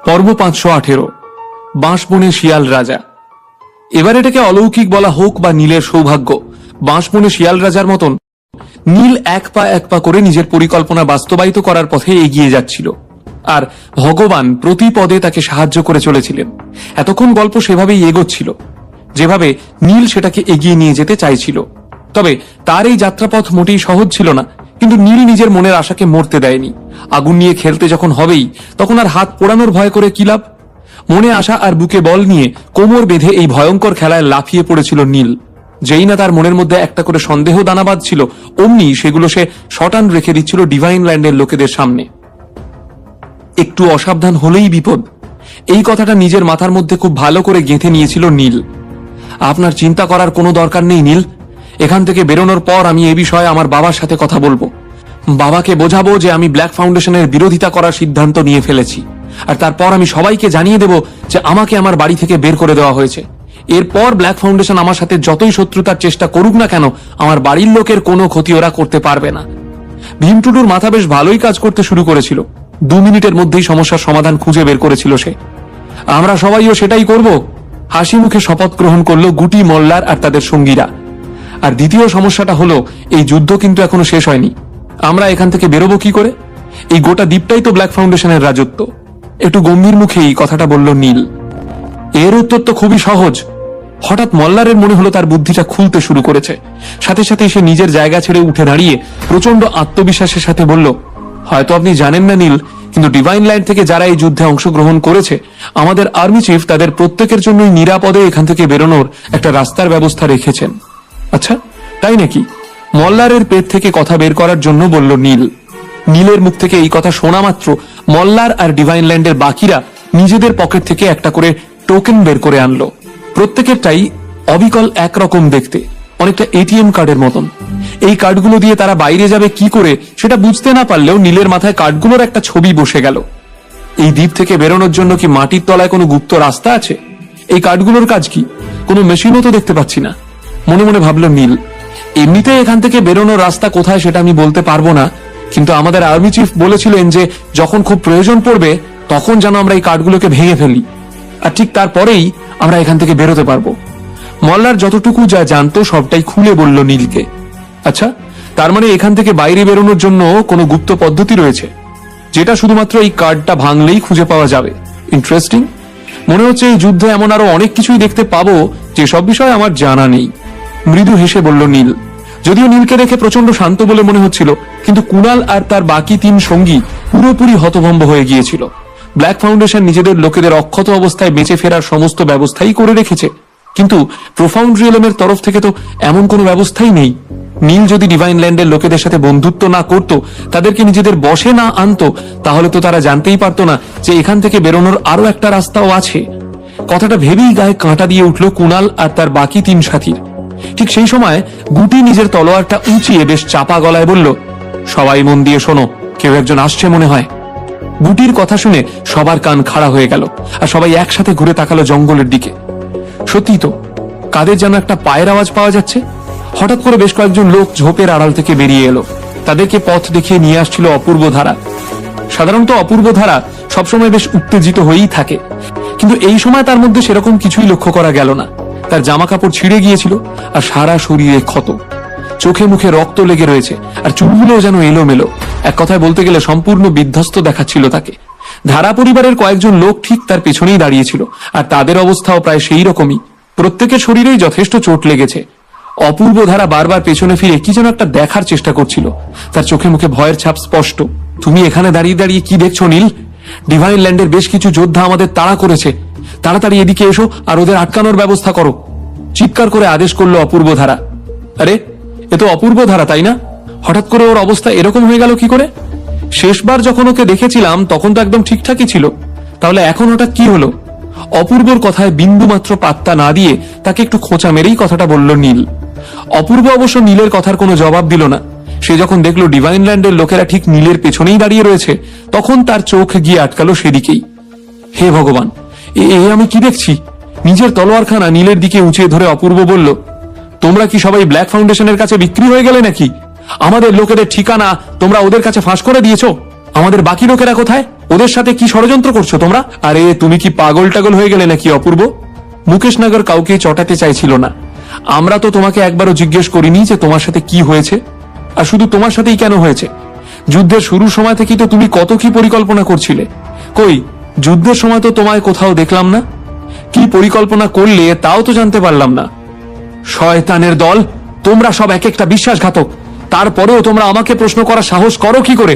পর্ব 518 বাঁশবনে শিয়াল রাজা। এবার এটাকে অলৌকিক বলা হোক বা নীলের সৌভাগ্য, বাঁশবনে শিয়াল রাজার মতন নীল এক পা করে নিজের পরিকল্পনা বাস্তবায়িত করার পথে এগিয়ে যাচ্ছিল, আর ভগবান প্রতি পদে তাকে সাহায্য করে চলেছিলেন। এতক্ষণ গল্প সেভাবেই এগোচ্ছিল যেভাবে নীল সেটাকে এগিয়ে নিয়ে যেতে চাইছিল। তবে তার এই যাত্রাপথ মোটেই সহজ ছিল না, কিন্তু নীল নিজের মনের আশাকে মরতে দেয়নি। আগুন নিয়ে খেলতে যখন হবেই তখন আর হাত পোড়ানোর ভয় করে কি লাভ। মনে আশা আর বুকে বল নিয়ে কোমর বেঁধে এই ভয়ঙ্কর খেলায় লাফিয়ে পড়েছিল নীল। যেই না তার মনের মধ্যে একটা করে সন্দেহ দানা বাঁধছিল, অমনি সেগুলো সে শটান রেখে দিচ্ছিল ডিভাইন ল্যান্ডের লোকেদের সামনে। একটু অসাবধান হলেই বিপদ, এই কথাটা নিজের মাথার মধ্যে খুব ভালো করে গেঁথে নিয়েছিল নীল। আপনার চিন্তা করার কোনো দরকার নেই নীল, এখান থেকে বেরোনোর পর আমি এ বিষয়ে আমার বাবার সাথে কথা বলবো। বাবাকে বোঝাবো যে আমি ব্ল্যাক ফাউন্ডেশনের বিরোধিতা করার সিদ্ধান্ত নিয়ে ফেলেছি, আর তারপর আমি সবাইকে জানিয়ে দেব যে আমাকে আমার বাড়ি থেকে বের করে দেওয়া হয়েছে। এরপর ব্ল্যাক ফাউন্ডেশন আমার সাথে যতই শত্রুতার চেষ্টা করুক না কেন, আমার বাড়ির লোকের কোনো ক্ষতি ওরা করতে পারবে না। ভীমটুডুর মাথা বেশ ভালোই কাজ করতে শুরু করেছিল। 2 মিনিটের মধ্যেই সমস্যার সমাধান খুঁজে বের করেছিল সে। আমরা সবাইও সেটাই করব, হাসি মুখে শপথ গ্রহণ করলো গুটি, মোল্লার আর তাদের সঙ্গীরা। আর দ্বিতীয় সমস্যাটা হলো, এই যুদ্ধ কিন্তু এখনো শেষ হয়নি। আমরা এখান থেকে বেরোবো কি করে? এই গোটা দ্বীপটাই তো ব্ল্যাক ফাউন্ডেশনের রাজত্ব। একটু গম্ভীর মুখে এই কথাটা বলল নীল। এর উত্তর তো খুবই সহজ। হঠাৎ মল্লারের মনে হলো তার বুদ্ধিটা খুলতে শুরু করেছে। সাথে সাথে সে নিজের জায়গা ছেড়ে উঠে দাঁড়িয়ে প্রচন্ড আত্মবিশ্বাসের সাথে বলল, হয়তো আপনি জানেন না নীল, কিন্তু ডিভাইন ল্যান্ড থেকে যারা এই যুদ্ধে অংশগ্রহণ করেছে, আমাদের আর্মি চিফ তাদের প্রত্যেকের জন্যই নিরাপদে এখান থেকে বেরোনোর একটা রাস্তার ব্যবস্থা রেখেছেন। আচ্ছা, তাই নাকি? মল্লারের পেট থেকে কথা বের করার জন্য বলল নীল। নীলের মুখ থেকে এই কথা শোনা মাত্র মল্লার আর ডিভাইন ল্যান্ডের বাকিরা নিজেদের পকেট থেকে একটা করে টোকেন বের করে আনলো। প্রত্যেকেরটাই অবিকল একরকম দেখতে, অনেকটা এটিএম কার্ডের মতন। এই কার্ডগুলো দিয়ে তারা বাইরে যাবে কি করে সেটা বুঝতে না পারলেও নীলের মাথায় কার্ডগুলোর একটা ছবি বসে গেল। এই দ্বীপ থেকে বেরোনোর জন্য কি মাটির তলায় কোনো গুপ্ত রাস্তা আছে? এই কার্ডগুলোর কাজ কি? কোনো মেশিনও তো দেখতে পাচ্ছি না। মনে মনে ভাবল নীল, এমনিতে এখান থেকে বেরোনোর রাস্তা কোথায় সেটা আমি বলতে পারবো না, কিন্তু আমাদের আর্মি চিফ বলেছিলেন যে যখন খুব প্রয়োজন পড়বে তখন যেন আমরা এই কার্ডগুলোকে ভেঙে ফেলি, আর ঠিক তারপরেই আমরা এখান থেকে বেরোতে পারবো। মল্লার যতটুকু যা জানতো সবটাই খুলে বলল নীলকে। আচ্ছা, তার মানে এখান থেকে বাইরে বেরোনোর জন্য কোনো গুপ্ত পদ্ধতি রয়েছে, যেটা শুধুমাত্র এই কার্ডটা ভাঙলেই খুঁজে পাওয়া যাবে। ইন্টারেস্টিং। মনে হচ্ছে এই যুদ্ধে এমন আরো অনেক কিছুই দেখতে পাবো যেসব বিষয় আমার জানা নেই। মৃদু হেসে বলল নীল। যদিও নীলকে দেখে প্রচন্ড শান্ত বলে মনে হচ্ছিল, কিন্তু কুণাল আর তার বাকি 3 সঙ্গী পুরোপুরি হতভম্ব হয়ে গিয়েছিল। ব্ল্যাক ফাউন্ডেশন নিজেদের লোকেদের অক্ষত অবস্থায় বেঁচে ফেরার সমস্ত ব্যবস্থাই করে রেখেছে, কিন্তু প্রোফাউন্ড রিয়েলমের তরফ থেকে তো এমন কোনো ব্যবস্থাই নেই। নীল যদি ডিভাইন ল্যান্ডের লোকেদের সাথে বন্ধুত্ব না করত, তাদেরকে নিজেদের বশে না আনতো, তাহলে তো তারা জানতেই পারতো না যে এখান থেকে বেরোনোর আরো একটা রাস্তাও আছে। কথাটা ভেবেই গায়ে কাঁটা দিয়ে উঠল কুণাল আর তার বাকি 3 সাথীর। ঠিক সেই সময় গুটি নিজের তলোয়ারটা উঁচিয়ে বেশ চাপা গলায় বলল, সবাই মন দিয়ে শোনো, কেউ একজন আসছে মনে হয়। গুটির কথা শুনে সবার কান খাড়া হয়ে গেল, আর সবাই একসাথে ঘুরে তাকালো জঙ্গলের দিকে। সত্যি তো, কাদের যেন একটা পায়ের আওয়াজ পাওয়া যাচ্ছে। হঠাৎ করে বেশ কয়েকজন লোক ঝোপের আড়াল থেকে বেরিয়ে এলো। তাদেরকে পথ দেখিয়ে নিয়ে আসছিল অপূর্ব ধারা। সাধারণত অপূর্ব ধারা সবসময় বেশ উত্তেজিত হয়েই থাকে, কিন্তু এই সময় তার মধ্যে সেরকম কিছুই লক্ষ্য করা গেল না। তার জামা কাপড় ছিঁড়ে গিয়েছিল, আর সারা শরীরে ক্ষত, চোখে মুখে রক্ত লেগে রয়েছে, আর চুলগুলো যেন এলোমেলো। এক কথায় বলতে গেলে সম্পূর্ণ বিধ্বস্ত দেখাচ্ছিল তাকে। ধারা পরিবারের কয়েকজন লোক ঠিক তার পেছনেই দাঁড়িয়েছিল, আর তাদের অবস্থাও প্রায় সেই রকমই। প্রত্যেকের শরীরেই যথেষ্ট চোট লেগেছে। অপূর্ব ধারা বারবার পেছনে ফিরে কি যেন একটা দেখার চেষ্টা করছিল। তার চোখে মুখে ভয়ের ছাপ স্পষ্ট। তুমি এখানে দাঁড়িয়ে দাঁড়িয়ে কি দেখছো নীল? ডিভাইন ল্যান্ডের বেশ কিছু যোদ্ধা আমাদের তাড়া করেছে। তাড়াতাড়ি এদিকে এসো আর ওদের আটকানোর ব্যবস্থা করো, চিৎকার করে আদেশ করলো অপূর্ব ধারা। আরে, এ তো অপূর্ব ধারা, তাই না? হঠাৎ করে ওর অবস্থা এরকম হয়ে গেল কি করে? শেষবার যখন ওকে দেখেছিলাম তখন তো একদম ঠিকঠাকই ছিল, তাহলে এখন হঠাৎ কি হলো? অপূর্বর কথায় বিন্দু মাত্র পাত্তা না দিয়ে তাকে একটু খোঁচা মেরেই কথাটা বলল নীল। অপূর্ব অবশ্য নীলের কথার কোনো জবাব দিল না। সে যখন দেখলো ডিভাইন ল্যান্ডের লোকেরা ঠিক নীলের পেছনেই দাঁড়িয়ে রয়েছে, তখন তার চোখ গিয়ে আটকালো সেদিকেই। হে ভগবান, এ আমি কি দেখছি? নিজের তলোয়ারখানা নীলের দিকে উঁচিয়ে ধরে অপূর্ব বলল, তোমরা কি সবাই ব্ল্যাক ফাউন্ডেশনের কাছে বিক্রি হয়ে গেলে নাকি? আমাদের লোকেদের ঠিকানা তোমরা ওদের কাছে ফাঁস করে দিয়েছো। আমাদের বাকি লোকেরা কোথায়? ওদের সাথে কি ষড়যন্ত্র করছো তোমরা? আরে তুমি কি পাগল টাগল হয়ে গেলে নাকি অপূর্ব? মুকেশ নগর কাউকে চটাতে চাইছিল না। আমরা তো তোমাকে একবারও জিজ্ঞেস করিনি যে তোমার সাথে কি হয়েছে, আর শুধু তোমার সাথেই কেন হয়েছে। যুদ্ধের শুরুর সময় থেকেই তো তুমি কত কি পরিকল্পনা করছিলে। কই, যুদ্ধের সময় তো তোমায় কোথাও দেখলাম না। কি পরিকল্পনা করলে তাও তো জানতে পারলাম না। শয়তানের দল, তোমরা সব এক একটা বিশ্বাসঘাতক। তারপরেও তোমরা আমাকে প্রশ্ন করার সাহস করো কি করে?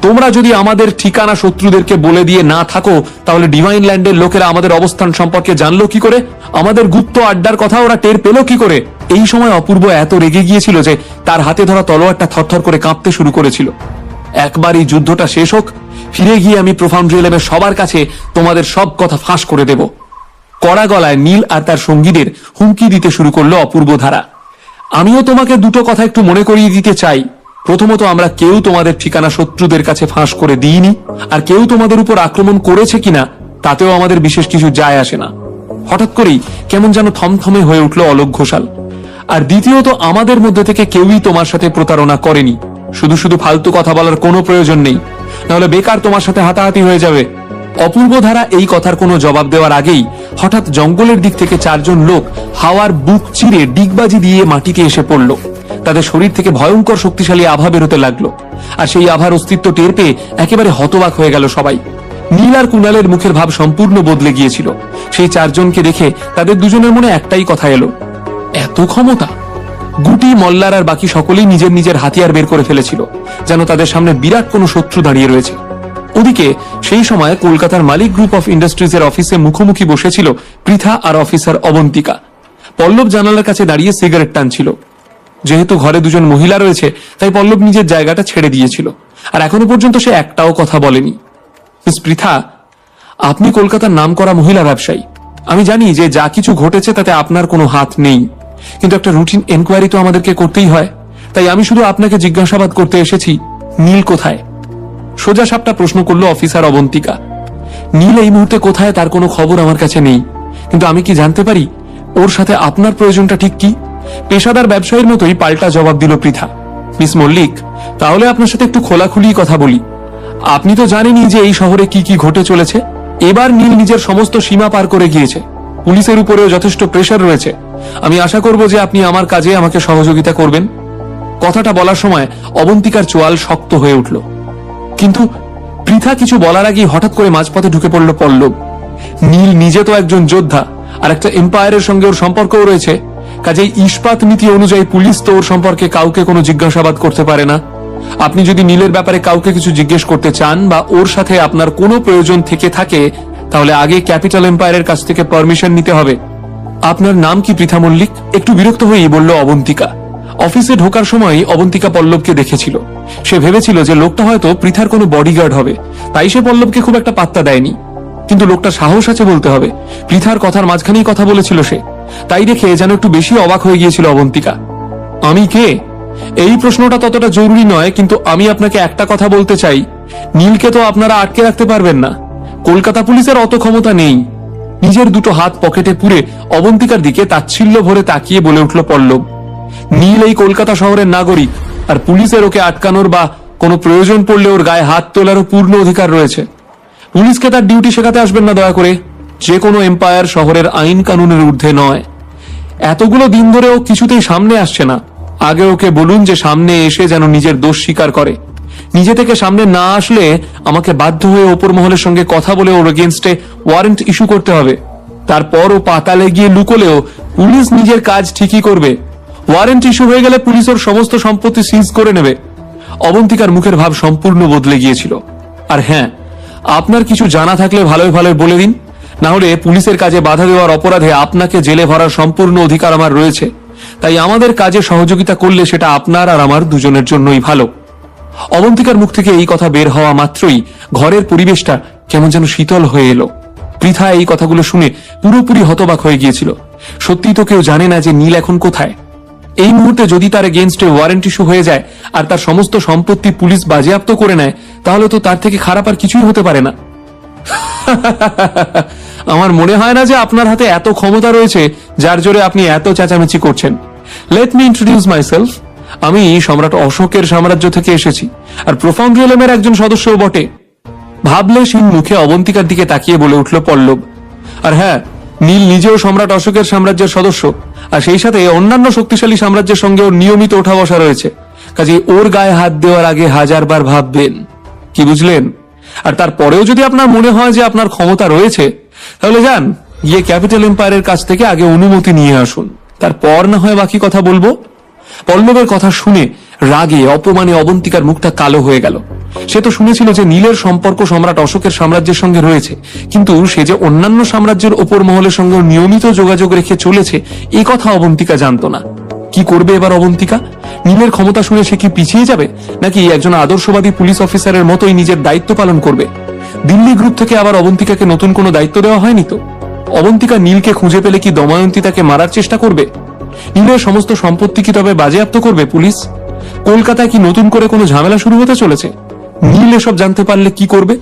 তোমরা যদি আমাদের ঠিকানা শত্রুদেরকে বলে দিয়ে না থাকো, তাহলে ডিভাইন ল্যান্ডের লোকেরা আমাদের অবস্থান সম্পর্কে জানলো কি করে? আমাদের গুপ্ত আড্ডার কথা ওরা টের পেল কি করে? এই সময় অপূর্ব এত রেগে গিয়েছিল যে তার হাতে ধরা তলোয়ারটা থরথর করে কাঁপতে শুরু করেছিল। একবার এই যুদ্ধটা শেষ হোক, ফিরে গিয়ে আমি প্রোফাউন্ড রিয়েলমের সবার কাছে তোমাদের সব কথা ফাঁস করে দেব। কড়া গলায় নীল আর তার সঙ্গীদের হুমকি দিতে শুরু করলো অপূর্ব ধারা। আমিও তোমাকে দুটো কথা একটু মনে করিয়ে দিতে চাই। প্রথমত, আমরা কেউ তোমাদের ঠিকানা শত্রুদের কাছে ফাঁস করে দিইনি, আর কেউ তোমাদের উপর আক্রমণ করেছে কিনা তাতেও আমাদের বিশেষ কিছু যায় আসে না। হঠাৎ করেই কেমন যেন থমথমে হয়ে উঠল অলোক ঘোষাল। আর দ্বিতীয়ত, আমাদের মধ্যে থেকে কেউই তোমার সাথে প্রতারণা করেনি। শুধু শুধু ফালতু কথা বলার কোনো প্রয়োজন নেই, নাহলে বেকার তোমার সাথে হাতাহাতি হয়ে যাবে। অপূর্ব ধারা এই কথার কোনো জবাব দেওয়ার আগেই হঠাৎ জঙ্গলের দিক থেকে চারজন লোক হাওয়ার বুক চিরে ডিগবাজি দিয়ে মাটিতে এসে পড়ল। তাদের শরীর থেকে ভয়ঙ্কর শক্তিশালী আভা বেরোতে লাগলো, আর সেই আভার অস্তিত্ব টের পেয়ে একেবারে হতবাক হয়ে গেল সবাই। নীল আর কুণালের মুখের ভাব সম্পূর্ণ বদলে গিয়েছিল। সেই চারজনকে দেখে তাদের দুজনের মনে একটাই কথা এলো, এত ক্ষমতা! গুটি, মল্লার আর বাকি সকলেই নিজের নিজের হাতিয়ার বের করে ফেলেছিল, যেন তাদের সামনে বিরাট কোনো শত্রু দাঁড়িয়ে রয়েছে। ওদিকে সেই সময় কলকাতার মালিক গ্রুপ অফ ইন্ডাস্ট্রিজ এর অফিসে মুখোমুখি বসেছিল পৃথা আর অফিসার অবন্তিকা। পল্লব জানালার কাছে দাঁড়িয়ে সিগারেট টানছিল। যেহেতু ঘরে দুজন মহিলা রয়েছে, তাই পল্লব নিজের জায়গাটা ছেড়ে দিয়েছিল, আর এখনো পর্যন্ত সে একটাও কথা বলেনি। মিস পৃথা, আপনি কলকাতার নামকরা মহিলা ব্যবসায়ী। আমি জানি যে যা কিছু ঘটেছে তাতে আপনার কোনো হাত নেই, কিন্তু একটা রুটিন এনকোয়ারি তো আমাদেরকে করতেই হয়। তাই আমি শুধু আপনাকে জিজ্ঞাসাবাদ করতে এসেছি, নীল কোথায়? সোজা সাপটা প্রশ্ন করলো অফিসার অবন্তিকা। নীল এই মুহূর্তে কোথায় তার কোনো খবর আমার কাছে নেই, কিন্তু আমি কি জানতে পারি ওর সাথে আপনার প্রয়োজনটা ঠিক কি? পেশাদার ব্যবসায়ীর মতোই পাল্টা জবাব দিল পৃথা। মিস মল্লিক, তাহলে আপনার সাথে একটু খোলাখুলি কথা বলি। আপনি তো জানেনই যে এই শহরে কি কি ঘটে চলেছে। এবার নীল নিজের সমস্ত সীমা পার করে গিয়েছে। পুলিশের উপরেও যথেষ্ট প্রেশার রয়েছে। আমি আশা করব যে আপনি আমার কাজে আমাকে সহযোগিতা করবেন। কথাটা বলার সময় অবন্তিকার চোয়াল শক্ত হয়ে উঠল, কিন্তু পৃথা কিছু বলার আগেই হঠাৎ করে মাঝপথে ঢুকে পড়ল পল্লব। নীল নিজে তো একজন যোদ্ধা, আর একটা এম্পায়ারের সঙ্গে ওর সম্পর্কও রয়েছে। কাজেই ইস্পাত নীতি অনুযায়ী পুলিশ তো ওর সম্পর্কে কাউকে কোনো জিজ্ঞাসাবাদ করতে পারে না। আপনি যদি নীলের ব্যাপারে কাউকে কিছু জিজ্ঞেস করতে চান বা ওর সাথে আপনার কোনো প্রয়োজন থেকে থাকে, তাহলে আগে ক্যাপিটাল এম্পায়ারের কাছ থেকে পারমিশন নিতে হবে। আপনার নাম কি পৃথা মল্লিক? একটু বিরক্ত হয়েই বলল অবন্তিকা। অফিসে ঢোকার সময় অবন্তিকা পল্লবকে দেখেছিল। সে ভেবেছিল যে লোকটা হয়তো পৃথার কোনো বডিগার্ড হবে, তাই সে পল্লবকে খুব একটা পাত্তা দেয়নি। কিন্তু লোকটা সাহস আছে বলতে হবে, পৃথার কথার মাঝখানেই কথা বলেছিল সে। তাই দেখে যেন একটু বেশি অবাক হয়ে গিয়েছিল অবন্তিকা। আমি কে? এই প্রশ্নটা ততটা জরুরি নয়, কিন্তু আমি আপনাকে একটা কথা বলতে চাই, নীলকে তো আপনারা আটকে রাখতে পারবেন না। কলকাতা পুলিশের অত ক্ষমতা নেই। নিজের দুটো হাত পকেটে পুরে অবন্তিকার দিকে তাচ্ছিল্য ভরে তাকিয়ে বলে উঠল পল্লব, নীল এই কলকাতা শহরের নাগরিক, আর পুলিশের ওকে আটকানোর বা কোনো প্রয়োজন পড়লে ওর গায়ে হাত তোলারও পূর্ণ অধিকার রয়েছে। পুলিশকে তার ডিউটি শেখাতে আসবেন না দয়া করে। যে কোনো এম্পায়ার শহরের আইন কানুনের ঊর্ধ্বে নয়। এতগুলো দিন ধরে ও কিছুতেই সামনে আসছে না। আগে ওকে বলুন যে সামনে এসে যেন নিজের দোষ স্বীকার করে। নিজে থেকে সামনে না আসলে আমাকে বাধ্য হয়ে ওপর মহলের সঙ্গে কথা বলে ওর এগেনস্টে ওয়ারেন্ট ইস্যু করতে হবে। তারপর ও পাতালে গিয়ে লুকোলেও পুলিশ নিজের কাজ ঠিকই করবে। ওয়ারেন্ট ইস্যু হয়ে গেলে পুলিশ ওর সমস্ত সম্পত্তি সিজ করে নেবে। অবন্তিকার মুখের ভাব সম্পূর্ণ বদলে গিয়েছিল। আর হ্যাঁ, আপনার কিছু জানা থাকলে ভালোই ভালোই বলে দিন, না হলে পুলিশের কাজে বাধা দেওয়ার অপরাধে আপনাকে জেলে ভরার সম্পূর্ণ অধিকার আমার রয়েছে। তাই আমাদের কাজে সহযোগিতা করলে সেটা আপনার আর আমার দুজনের জন্যই ভালো। অবন্তিকার মুখ থেকে এই কথা বের হওয়া মাত্রই ঘরের পরিবেশটা কেমন যেন শীতল হয়ে এলো। পৃথা এই কথাগুলো শুনে পুরোপুরি হতবাক হয়ে গিয়েছিল। সত্যি তো কেউ জানে না যে নীল এখন কোথায়। এই মুহূর্তে যদি তার এগেনস্টে ওয়ারেন্ট ইস্যু হয়ে যায় আর তার সমস্ত সম্পত্তি পুলিশ বাজেয়াপ্ত করে নেয়, তাহলে তো তার থেকে খারাপ আর কিছুই হতে পারে না। আমার মনে হয় না যে আপনার হাতে এত ক্ষমতা রয়েছে যার জোরে আপনি এত চেঁচামেচি করছেন। Let me introduce myself. আমি সম্রাট অশোকের সাম্রাজ্য থেকে এসেছি, আর প্রোফাউন্ড রিয়েলমের একজন সদস্যও বটে। ভাবলেশহীন মুখে অবন্তিকার দিকে তাকিয়ে বলে উঠল পল্লব। আর হ্যাঁ, নীল নিজেও সম্রাট অশোকের সাম্রাজ্যের সদস্য, আর সেই সাথে অন্যান্য শক্তিশালী সাম্রাজ্যের সঙ্গে ওর নিয়মিত ওঠা বসা রয়েছে। কাজে ওর গায়ে হাত দেওয়ার আগে 1000বার ভাববেন। কি বুঝলেন? আর তারপরেও যদি আপনার মনে হয় যে আপনার ক্ষমতা রয়েছে, তাহলে যান, গিয়ে ক্যাপিটাল এম্পায়ারের কাছ থেকে আগে অনুমতি নিয়ে আসুন, তারপর না হয় বাকি কথা বলবো। পল্লবের কথা শুনে রাগে অপমানে অবন্তিকার মুখটা কালো হয়ে গেল। সে তো শুনেছিল যে নীলের সম্পর্ক সম্রাট অশোকের সাম্রাজ্যের সঙ্গে রয়েছে, কিন্তু সে যে অন্যান্য সাম্রাজ্যের ওপর মহলের সঙ্গে নিয়মিত যোগাযোগ রেখে চলেছে এই কথা অবন্তিকা জানতো না। কি করবে এবার অবন্তিকা? নীলের ক্ষমতা শুনে সে কি পিছিয়ে যাবে, নাকি একজন আদর্শবাদী পুলিশ অফিসারের মতোই নিজের দায়িত্ব পালন করবে? দিল্লি গ্রুপ থেকে আবার অবন্তিকাকে নতুন কোনো দায়িত্ব দেওয়া হয়নি তো? অবন্তিকা নীলকে খুঁজে পেলে কি দময়ন্তী তাকে মারার চেষ্টা করবে? নীলের সমস্ত সম্পত্তি কি তবে বাজেয়াপ্ত করবে পুলিশ? কলকাতায় কি নতুন করে কোনো ঝামেলা শুরু হতে চলেছে? নীল এসব জানতে পারলে কি করবে?